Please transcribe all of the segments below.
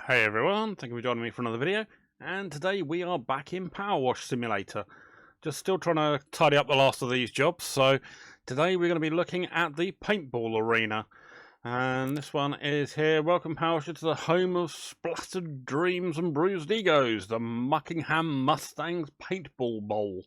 Hey everyone, thank you for joining me for another video, and today we are back in PowerWash Simulator. Just still trying to tidy up the last of these jobs, so today we're going to be looking at the Paintball arena. And this one is here. Welcome PowerWash to the home of splattered dreams and bruised egos, the Muckingham Mustangs Paintball Bowl.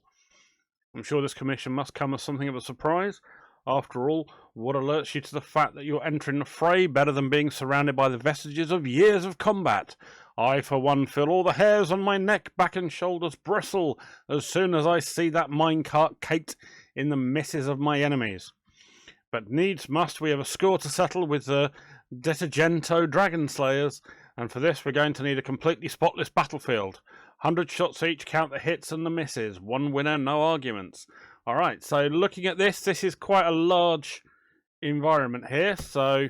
I'm sure this commission must come as something of a surprise. After all, what alerts you to the fact that you're entering the fray better than being surrounded by the vestiges of years of combat? I, for one, feel all the hairs on my neck, back and shoulders bristle as soon as I see that minecart caked in the misses of my enemies. But needs must we have a score to settle with the Detergento Dragon Slayers, and for this we're going to need a completely spotless battlefield. 100 shots each, count the hits and the misses. One winner, no arguments. Alright, so looking at this is quite a large environment here, so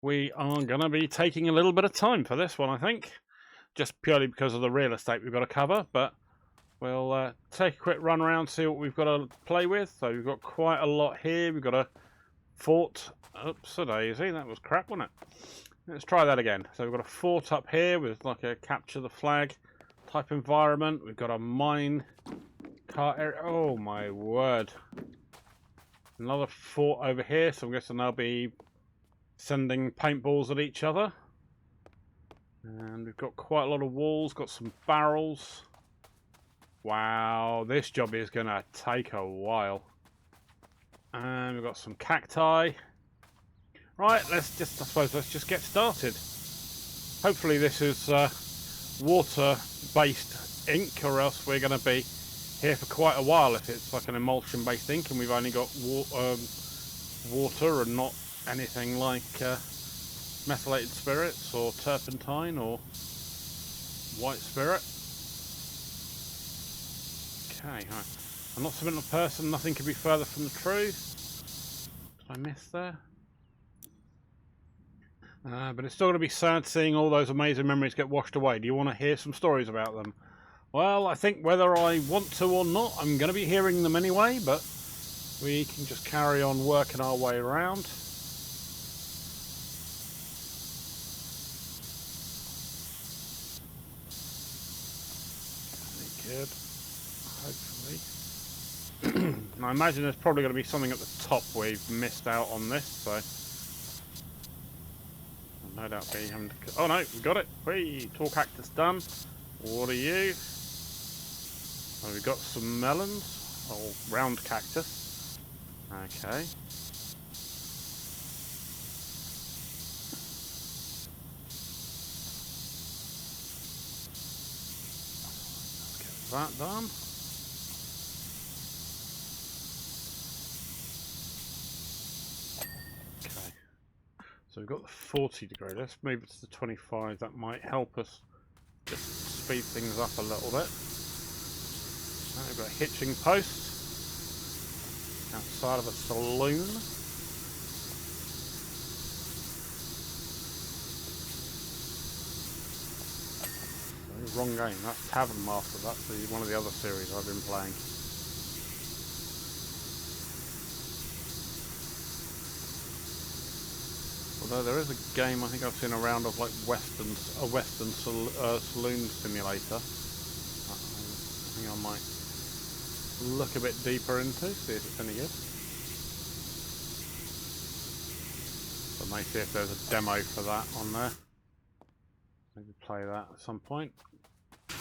we are going to be taking a little bit of time for this one, I think. Just purely because of the real estate we've got to cover, but we'll take a quick run around, see what we've got to play with. So we've got quite a lot here. We've got a fort. Oops, a daisy, that was crap, wasn't it? Let's try that again. So we've got a fort up here with like a capture the flag type environment. We've got a mine cart area. Oh my word. Another fort over here, so I'm guessing they'll be sending paintballs at each other. And we've got quite a lot of walls, got some barrels. Wow, this job is going to take a while. And we've got some cacti. Right, I suppose let's just get started. Hopefully this is water-based ink, or else we're going to be here for quite a while if it's like an emulsion-based ink and we've only got water and not anything like methylated spirits or turpentine or white spirit. Okay, right. I'm not submitting a person, nothing could be further from the truth. Did I miss there? But it's still going to be sad seeing all those amazing memories get washed away. Do you want to hear some stories about them? Well, I think whether I want to or not, I'm going to be hearing them anyway, but we can just carry on working our way around. Very good. Hopefully. I imagine there's probably going to be something at the top we've missed out on this, so no doubt be having to... Oh no, we got it. Whee! Tall cactus done. What are you? Oh, we've got some melons. Oh, round cactus. Okay. Let's get that done. Okay. So we've got the 40 degree. Let's move it to the 25. That might help us just speed things up a little bit. We've got a hitching post outside of a saloon. Wrong game, that's Tavern Master, that's one of the other series I've been playing. Although there is a game I think I've seen around of like a Western saloon simulator. I think I might look a bit deeper into, see if it's any good. So I may see if there's a demo for that on there. Maybe play that at some point. Got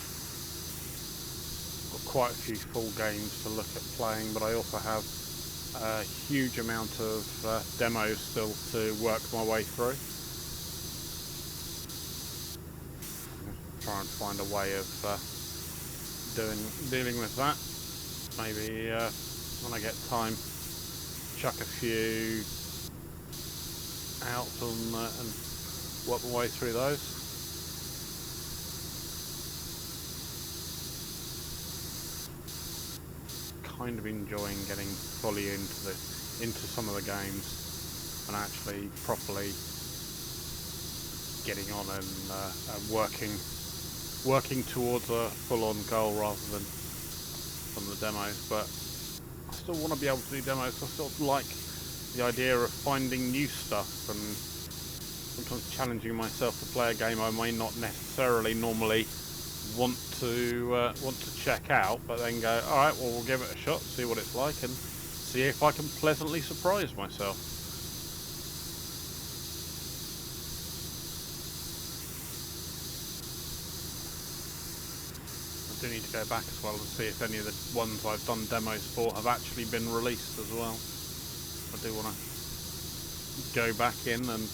quite a few full games to look at playing, but I also have a huge amount of demos still to work my way through. Try and find a way of dealing with that. Maybe when I get time, chuck a few out and work my way through those. Kind of enjoying getting fully into some of the games and actually properly getting on and working towards a full-on goal rather than some of the demos. But I still want to be able to do demos. I still like the idea of finding new stuff and sometimes challenging myself to play a game I may not necessarily normally want to check out, but then go, all right, well, we'll give it a shot, see what it's like, and see if I can pleasantly surprise myself. I do need to go back as well and see if any of the ones I've done demos for have actually been released as well. I do want to go back in and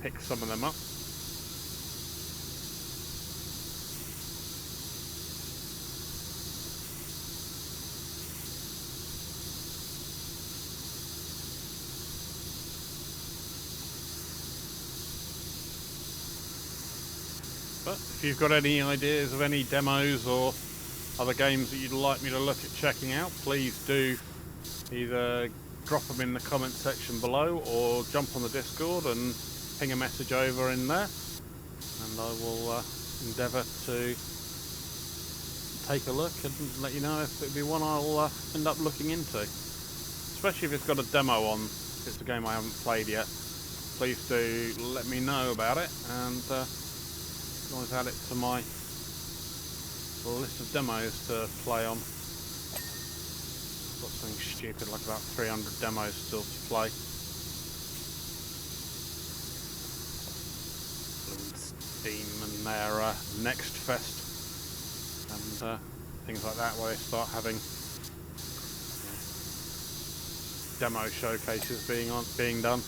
pick some of them up. But if you've got any ideas of any demos or other games that you'd like me to look at checking out, please do either drop them in the comment section below or jump on the Discord and ping a message over in there, and I will endeavour to take a look and let you know if it'd be one I'll end up looking into. Especially if it's got a demo on, if it's a game I haven't played yet, please do let me know about it, and I can always add it to my list of demos to play on. Got something stupid like about 300 demos still to play. Steam and their Next Fest and things like that, where they start having demo showcases being done.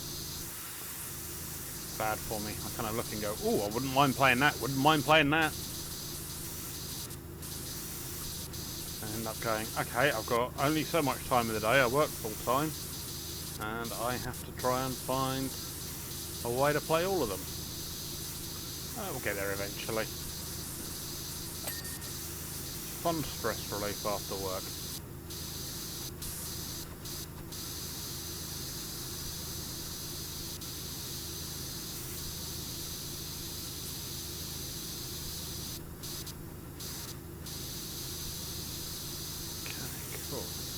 Bad for me. I kind of look and go, oh, I wouldn't mind playing that. Wouldn't mind playing that. And end up going, okay, I've got only so much time in the day. I work full time, and I have to try and find a way to play all of them. We'll get there eventually. Fun stress relief after work.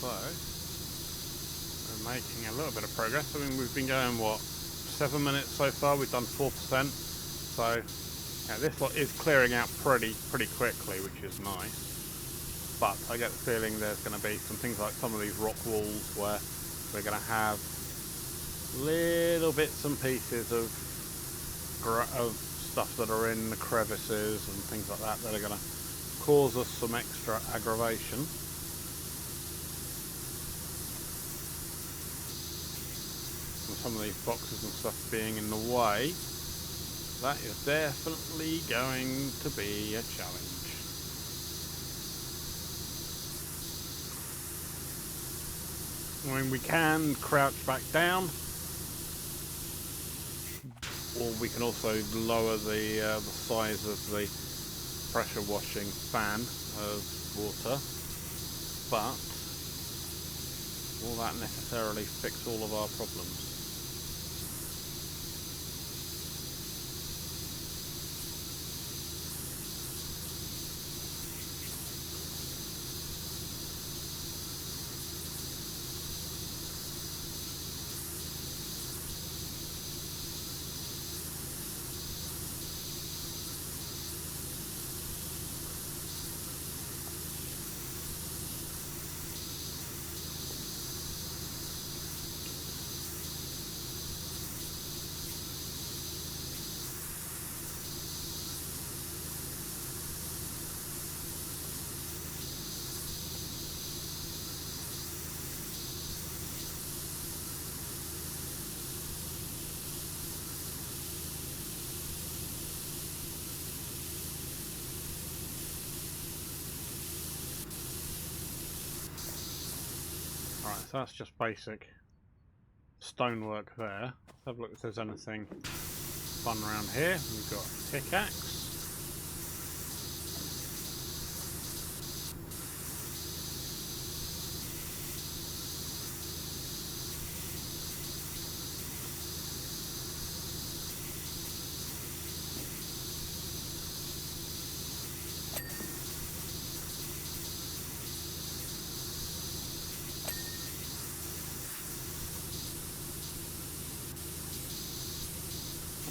So, we're making a little bit of progress. I mean, we've been going, what, 7 minutes so far? We've done 4%. So, yeah, this lot is clearing out pretty quickly, which is nice. But I get the feeling there's going to be some things like some of these rock walls where we're going to have little bits and pieces of stuff that are in the crevices and things like that that are going to cause us some extra aggravation. Some of these boxes and stuff being in the way, that is definitely going to be a challenge. I mean, we can crouch back down, or we can also lower the size of the pressure washing fan of water, but will that necessarily fix all of our problems? Alright, so that's just basic stonework there. Let's have a look if there's anything fun around here. We've got a pickaxe.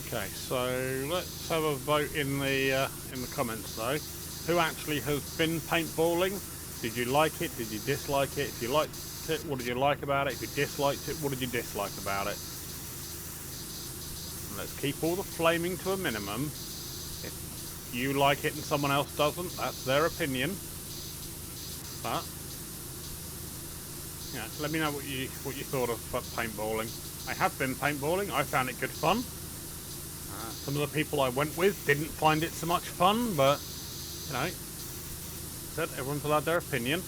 Okay, so let's have a vote in the comments though. Who actually has been paintballing? Did you like it? Did you dislike it? If you liked it, what did you like about it? If you disliked it, what did you dislike about it? And let's keep all the flaming to a minimum. If you like it and someone else doesn't, that's their opinion. But yeah, let me know what you thought of paintballing. I have been paintballing. I found it good fun. Some of the people I went with didn't find it so much fun, but you know, said everyone's allowed their opinion.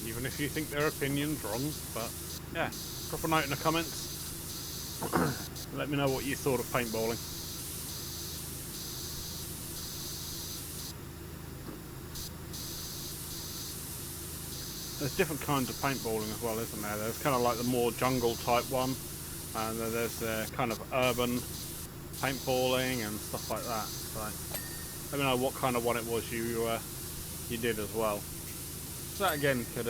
Even if you think their opinion's wrong, but yeah, drop a note in the comments. Let me know what you thought of paintballing. There's different kinds of paintballing as well, isn't there? There's kind of like the more jungle type one, and then there's the kind of urban paintballing and stuff like that. So let me know what kind of one it was you did as well. So that again could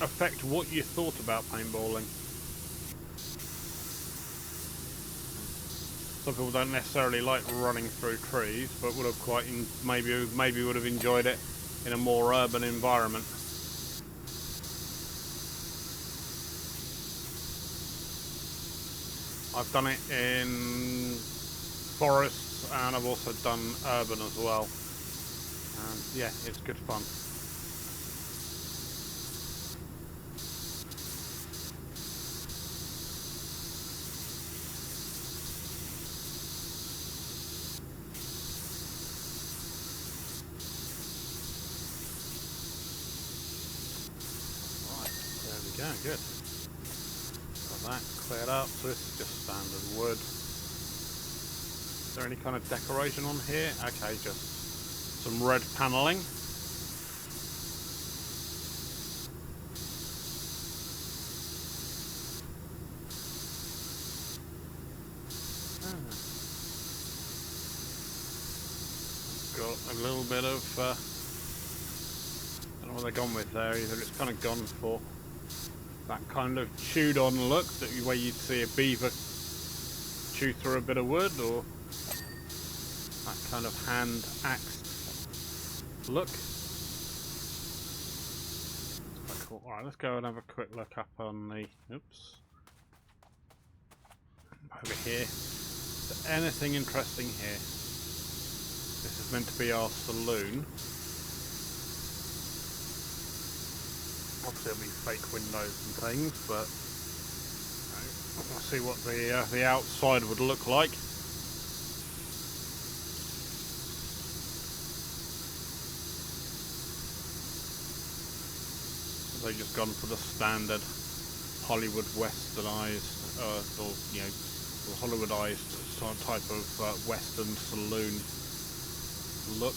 affect what you thought about paintballing. Some people don't necessarily like running through trees, but would have quite maybe would have enjoyed it in a more urban environment. I've done it in forests and I've also done urban as well. And yeah, it's good fun. Yeah, good. Got that cleared up, so this is just standard wood. Is there any kind of decoration on here? Okay, just some red panelling. Got a little bit of I don't know what they've gone with there, either it's kind of gone for that kind of chewed on look, where you'd see a beaver chew through a bit of wood, or that kind of hand axed look. Quite cool. Alright, let's go and have a quick look up on the, oops, over here. Is there anything interesting here? This is meant to be our saloon. Obviously there'll be fake windows and things, but we'll see what the outside would look like. They've just gone for the standard Hollywood westernized, or you know, Hollywoodized type of western saloon look.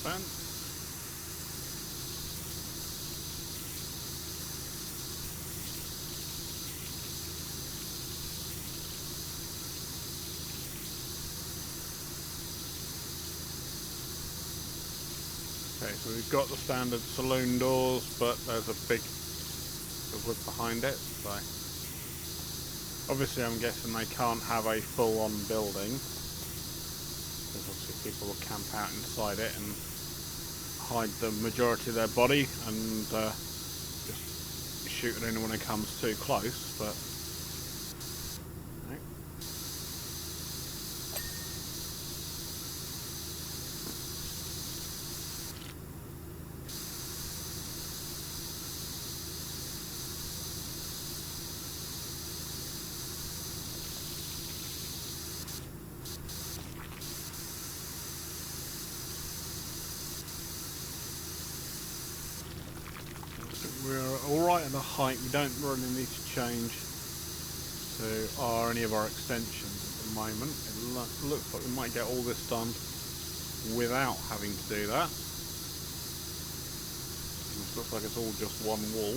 Fence. Okay, so we've got the standard saloon doors, but there's a big wood behind it. So obviously, I'm guessing they can't have a full-on building, because obviously people will camp out inside it and hide the majority of their body and just shoot at anyone who comes too close, but no. We're alright enough the height. We don't really need to change to any of our extensions at the moment. It looks like we might get all this done without having to do that. It looks like it's all just one wall.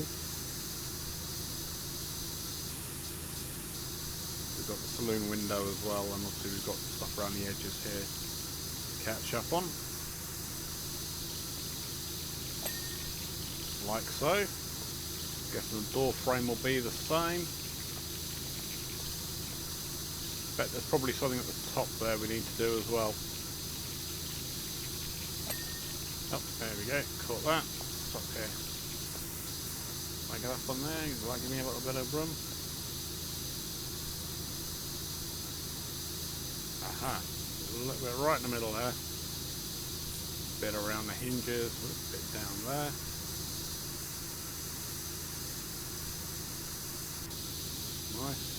We've got the saloon window as well, and obviously we've got stuff around the edges here to catch up on. Like so. Guessing the door frame will be the same. Bet there's probably something at the top there we need to do as well. Oh, there we go. Caught that. What's up here? Can I get up on there? Will that give me a little bit of room? Aha. A little bit right in the middle there. Bit around the hinges, a little bit down there. Nice.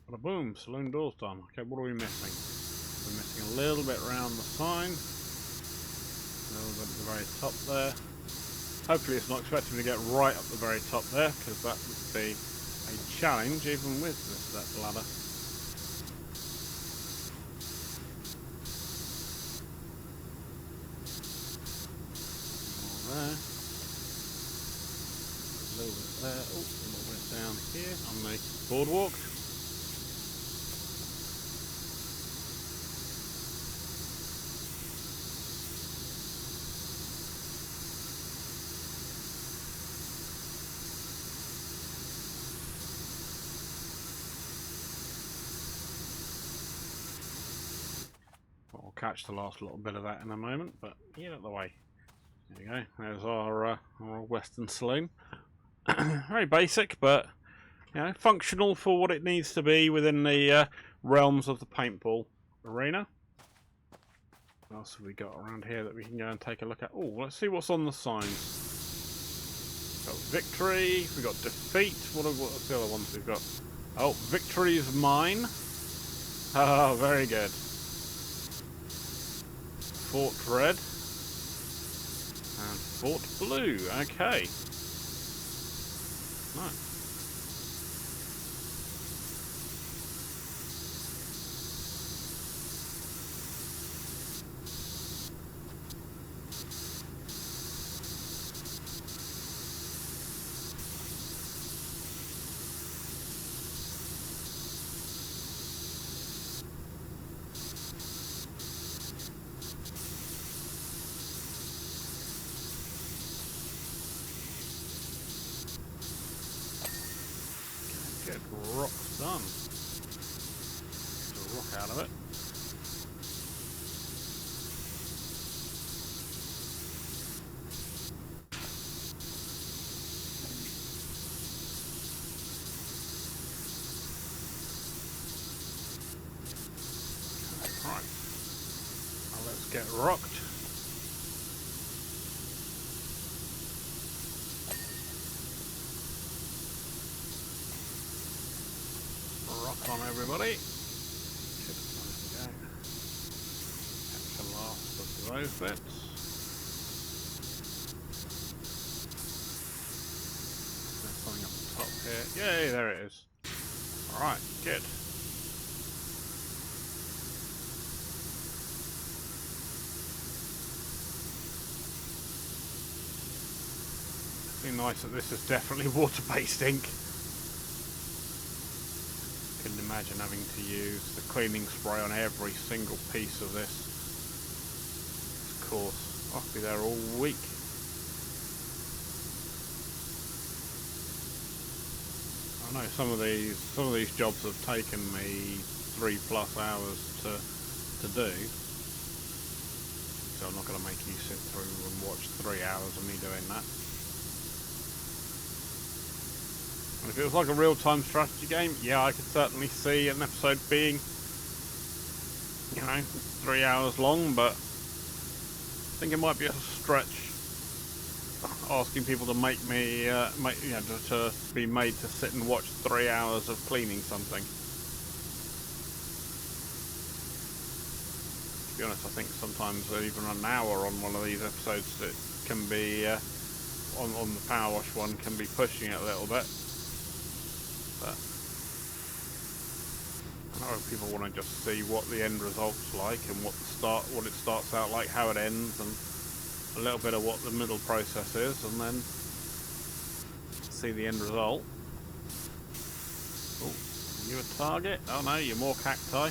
Bada boom, saloon doors done. Okay, what are we missing? We're missing a little bit around the sign. A little bit at the very top there. Hopefully it's not expecting me to get right up the very top there, because that would be a challenge even with that ladder. More there. A little bit there. Oh, a little bit down here on the boardwalk. We'll catch the last little bit of that in a moment, but get out of the way. There you go. There's our Western saloon. Very basic, but you know, functional for what it needs to be within the realms of the paintball arena. What else have we got around here that we can go and take a look at? Oh, let's see what's on the signs. We've got victory. We've got defeat. What's the other ones we've got? Oh, victory is mine. Oh, very good. Fort red and Fort blue. Okay. Nice. Get rocks done. Get a rock out of it. Right. Now let's get rocked. Rock on everybody. Catch the last of those bits. There's something up the top here. Yay, there it is. Alright, good. It'd be nice that this is definitely water-based ink. Couldn't imagine having to use the cleaning spray on every single piece of this course. I'll be there all week. I know some of these jobs have taken me 3+ hours to do, so I'm not going to make you sit through and watch 3 hours of me doing that. And if it was like a real-time strategy game, yeah, I could certainly see an episode being, you know, 3 hours long, but think it might be a stretch asking people to make me, to be made to sit and watch 3 hours of cleaning something. To be honest, I think sometimes even an hour on one of these episodes, it can be, on the power wash one, can be pushing it a little bit. But I know people want to just see what the end result's like and what it starts out like, how it ends, and a little bit of what the middle process is, and then see the end result. Oh, you a target? Oh no, you're more cacti.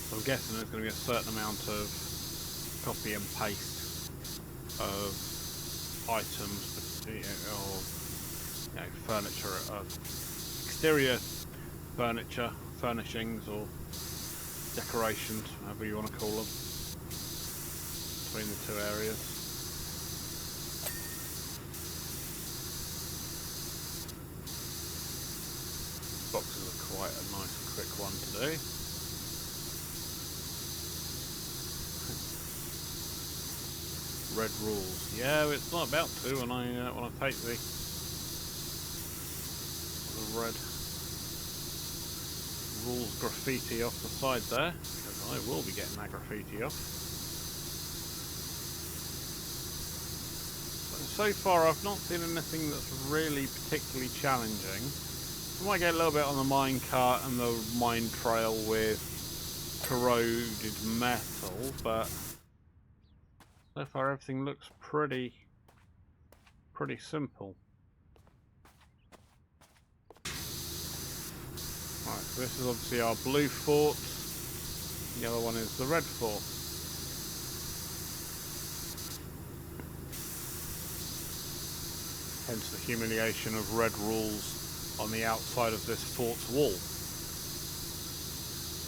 So I'm guessing there's going to be a certain amount of copy and paste of items, or furniture, exterior furniture, furnishings, or decorations, whatever you want to call them, between the 2 areas. Boxes are quite a nice quick one to do. Red rules. Yeah, it's not about to when I take the red rules graffiti off the side there, because I will be getting that graffiti off. So far I've not seen anything that's really particularly challenging. I might get a little bit on the mine cart and the mine trail with corroded metal, but so far everything looks pretty simple. Right, so this is obviously our blue fort, the other one is the red fort. Hence the humiliation of red rules on the outside of this fort's wall.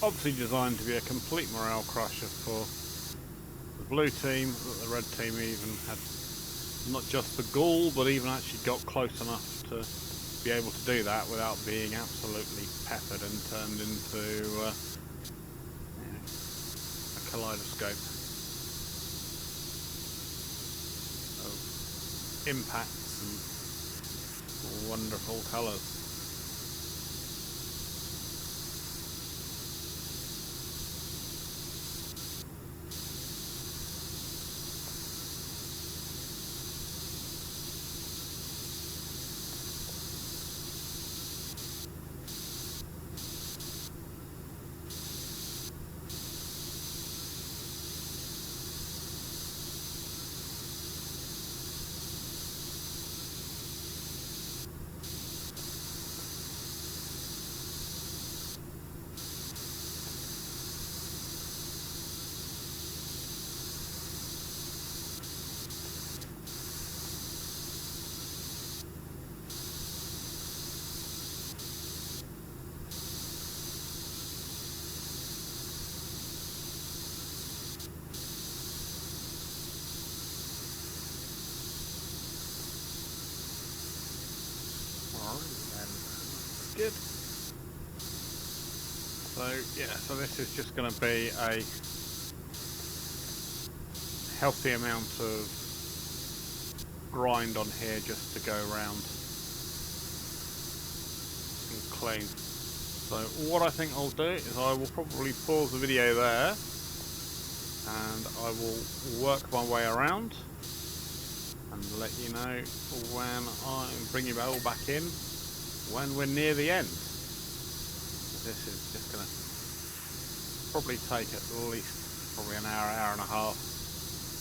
Obviously designed to be a complete morale crusher for the blue team, that the red team even had not just the gall, but even actually got close enough to be able to do that without being absolutely peppered and turned into a kaleidoscope of impacts and wonderful colours. Good. So yeah, so this is just going to be a healthy amount of grind on here just to go around and clean. So what I think I'll do is I will probably pause the video there and I will work my way around and let you know when I bring you all back in when we're near the end. This is just going to probably take at least an hour and a half.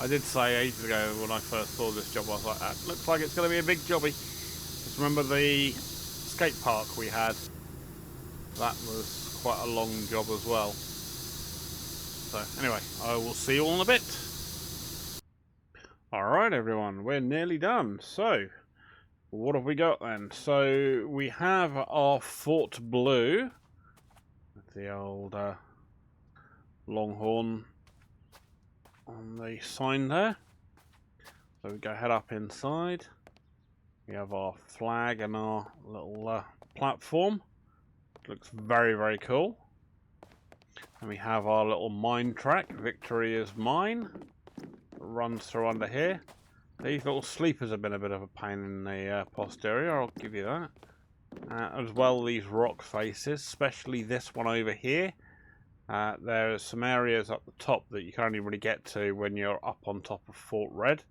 I did say ages ago when I first saw this job, I was like, looks like it's going to be a big jobby. Just remember the skate park we had, that was quite a long job as well. So anyway, I will see you all in a bit. Alright everyone, we're nearly done. So what have we got then? So we have our Fort Blue, the old Longhorn on the sign there. So we go head up inside. We have our flag and our little platform. Looks very, very cool. And we have our little mine track. Victory is mine. Runs through under here. These little sleepers have been a bit of a pain in the posterior, I'll give you that. As well, these rock faces, especially this one over here. There are some areas up the top that you can only really get to when you're up on top of Fort Red.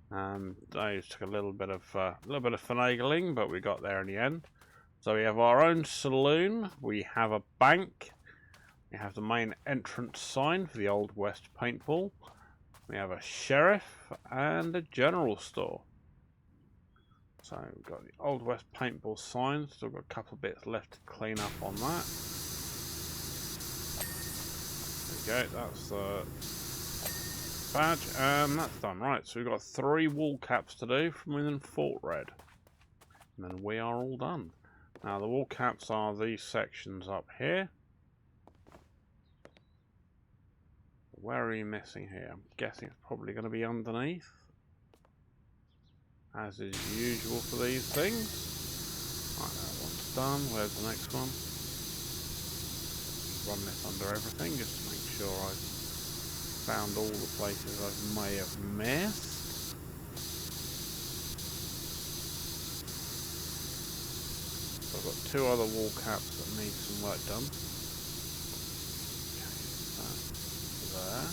Those took a little bit of finagling, but we got there in the end. So we have our own saloon. We have a bank. We have the main entrance sign for the Old West Paintball. We have a sheriff and a general store. So we've got the Old West Paintball sign. Still got a couple of bits left to clean up on that. There we go. That's the badge, and that's done. Right, so we've got 3 wall caps to do from within Fort Red, and then we are all done. Now the wall caps are these sections up here. Where are you missing here? I'm guessing it's probably going to be underneath, as is usual for these things. Right, that one's done. Where's the next one? Run this under everything just to make sure I've found all the places I may have missed. So I've got 2 other wall caps that need some work done. There.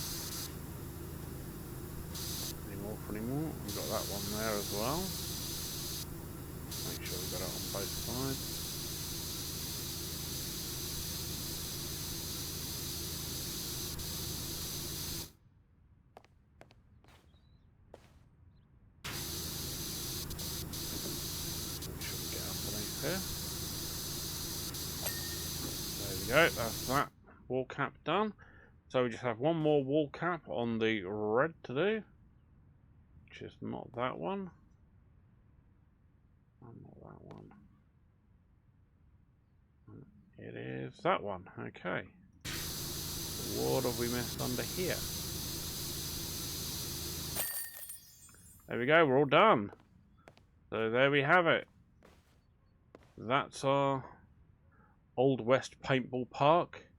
Any more? We've got that one there as well. Make sure we've got it on both sides. Make sure we get underneath here. There we go, that's that wall cap done. So we just have one more wall cap on the red to do, which is not that one. Not that one. It is that one. Okay. What have we missed under here? There we go. We're all done. So there we have it. That's our Old West Paintball Park.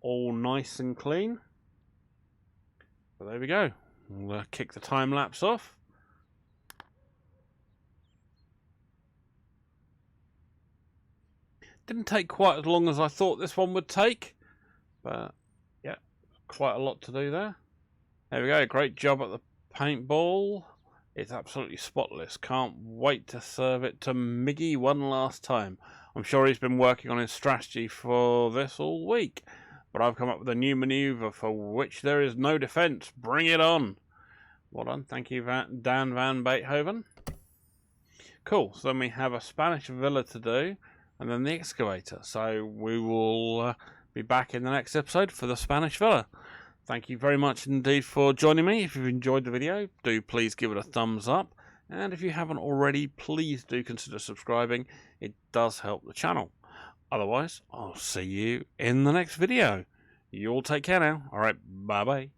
All nice and clean. So there we go. We'll kick the time lapse off. Didn't take quite as long as I thought this one would take, but yeah, quite a lot to do there. There we go. Great job at the paintball. It's absolutely spotless. Can't wait to serve it to Miggy one last time. I'm sure he's been working on his strategy for this all week. But I've come up with a new maneuver for which there is no defense. Bring it on. Well done. Thank you, Dan Van Beethoven. Cool. So then we have a Spanish villa to do, and then the excavator. So we will be back in the next episode for the Spanish villa. Thank you very much indeed for joining me. If you've enjoyed the video, do please give it a thumbs up. And if you haven't already, please do consider subscribing. It does help the channel. Otherwise, I'll see you in the next video. You all take care now. Alright, bye-bye.